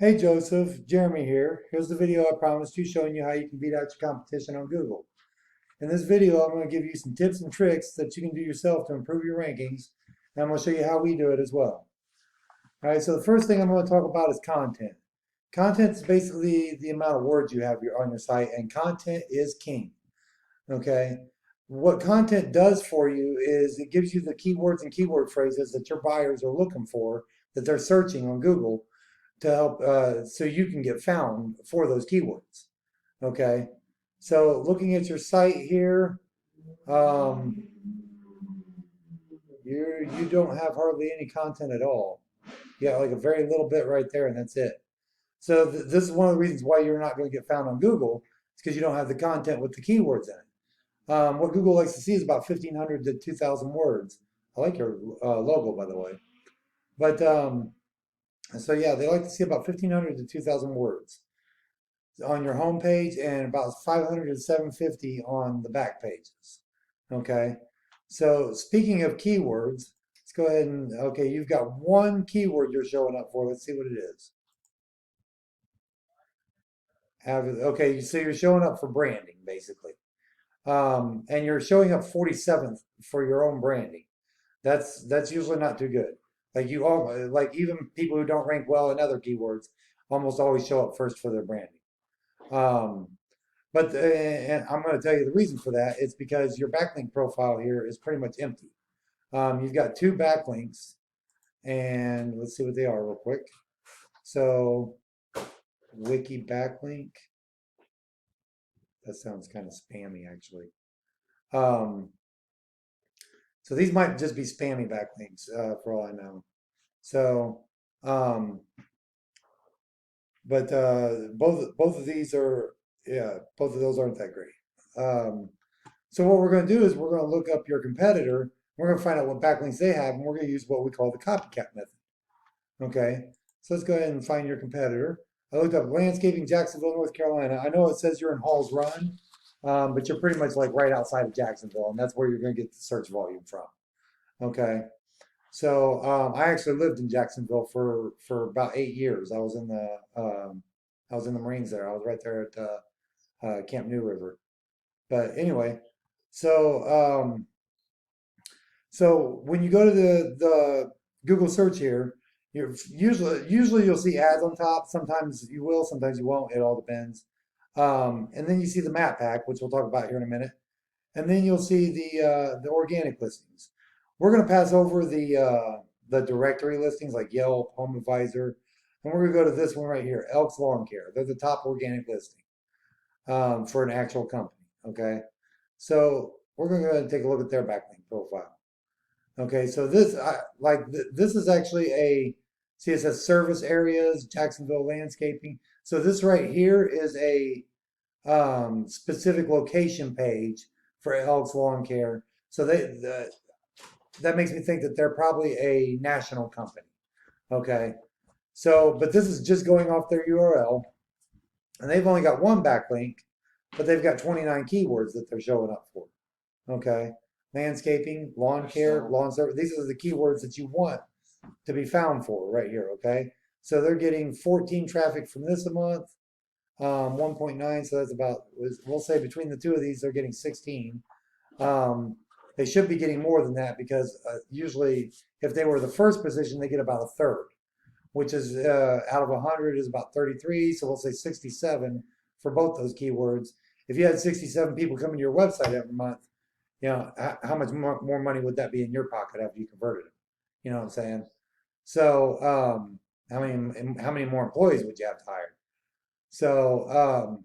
Hey Joseph, Jeremy here. Here's the video I promised you showing you how you can beat out your competition on Google. In this video, I'm going to give you some tips and tricks that you can do yourself to improve your rankings, and I'm going to show you how we do it as well. All right, so the first thing I'm going to talk about is content. Content is basically the amount of words you have on your site, and content is king. Okay? What content does for you is it gives you the keywords and keyword phrases that your buyers are looking for, that they're searching on Google to help so you can get found for those keywords. Okay, so looking at your site here, um, you don't have hardly any content at all. You got like a very little bit right there, and that's it. So this is one of the reasons why you're not going to get found on Google. It's because you don't have the content with the keywords in it. What Google likes to see is about 1,500 to 2,000 words. I like your logo, by the way. But so yeah, they like to see about 1,500 to 2,000 words on your home page and about 500 to 750 on the back pages. Okay. So speaking of keywords, let's go ahead and, okay, you've got one keyword you're showing up for. Let's see what it is. Avid. Okay, so you're showing up for branding, basically. And you're showing up 47th for your own branding. That's usually not too good. Like you all, like even people who don't rank well in other keywords almost always show up first for their branding. Um, but and I'm going to tell you the reason for that. It's because your backlink profile here is pretty much empty. You've got two backlinks, and let's see what they are real quick. So, wiki backlink. That sounds kind of spammy, actually. Um, so these might just be spammy backlinks, for all I know. So, um, but both of these are, yeah, both of those aren't that great. Um, So what we're going to do is we're going to look up your competitor. We're going to find out what backlinks they have, and we're going to use what we call the copycat method. Okay, so let's go ahead and find your competitor. I looked up landscaping, Jacksonville, North Carolina. I know it says you're in Halls Run, but you're pretty much like right outside of Jacksonville, and that's where you're going to get the search volume from. Okay, so I actually lived in Jacksonville for about 8 years. I was in the Marines there. I was right there at Camp New River. But anyway, so so when you go to the Google search here, you're usually you'll see ads on top. Sometimes you will, sometimes you won't. It all depends. And then you see the map pack, which we'll talk about here in a minute. And then you'll see the organic listings. We're going to pass over the directory listings like Yelp, Home Advisor, and we're going to go to this one right here, Elks Lawn Care. They're the top organic listing for an actual company. Okay, so we're going to go ahead and take a look at their backlink profile. Okay, so this is actually a, see, it says service areas, Jacksonville landscaping. So this right here is a specific location page for Elks Lawn Care. So that makes me think that they're probably a national company. Okay, so but this is just going off their URL, and they've only got one backlink, but they've got 29 keywords that they're showing up for. Okay, landscaping, lawn care, lawn service. These are the keywords that you want to be found for right here. Okay, so they're getting 14 traffic from this a month, 1.9. So that's about, we'll say between the two of these, they're getting 16. They should be getting more than that because usually if they were the first position, they get about a third, which is out of 100 is about 33. So we'll say 67 for both those keywords. If you had 67 people coming to your website every month, you know, how much more money would that be in your pocket after you converted them? You know what I'm saying? So, how many more employees would you have to hire? So,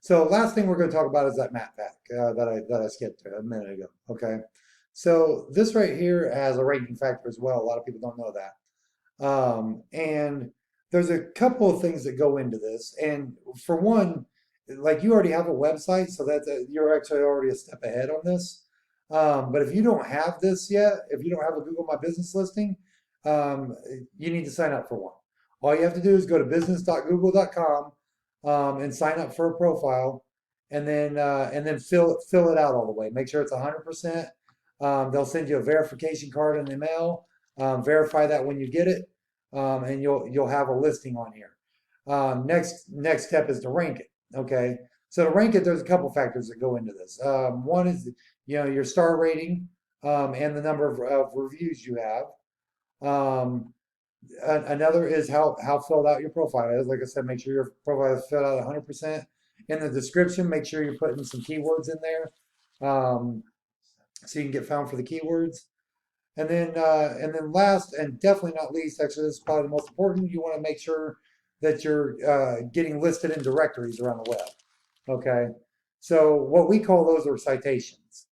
so last thing we're going to talk about is that map pack that I skipped a minute ago. Okay, so this right here has a ranking factor as well. A lot of people don't know that, and there's a couple of things that go into this. And for one, like you already have a website, so you're actually already a step ahead on this. But if you don't have this yet, if you don't have a Google My Business listing, you need to sign up for one. All you have to do is go to business.google.com and sign up for a profile, and then fill it out all the way. Make sure it's 100%. They'll send you a verification card in the mail. Verify that when you get it. and you'll have a listing on here. Next step is to rank it. Okay, so to rank it, there's a couple factors that go into this. One is your star rating and the number of reviews you have. Another is how filled out your profile is. Like I said, make sure your profile is filled out 100%. In the description, make sure you're putting some keywords in there, so you can get found for the keywords. And then last and definitely not least, actually, this is probably the most important. You want to make sure that you're getting listed in directories around the web. Okay, so what we call those are citations.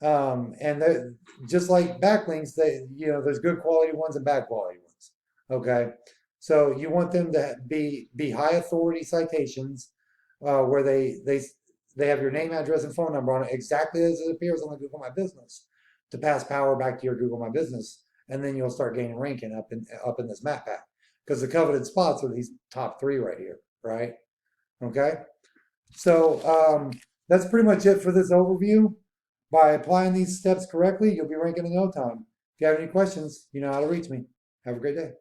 And just like backlinks, there's good quality ones and bad quality ones. Okay, so you want them to be high authority citations, where they have your name, address, and phone number on it exactly as it appears on the Google My Business, to pass power back to your Google My Business, and then you'll start gaining ranking up in this map pack, because the coveted spots are these top three right here, right? Okay, so that's pretty much it for this overview. By applying these steps correctly, you'll be ranking in no time. If you have any questions, you know how to reach me. Have a great day.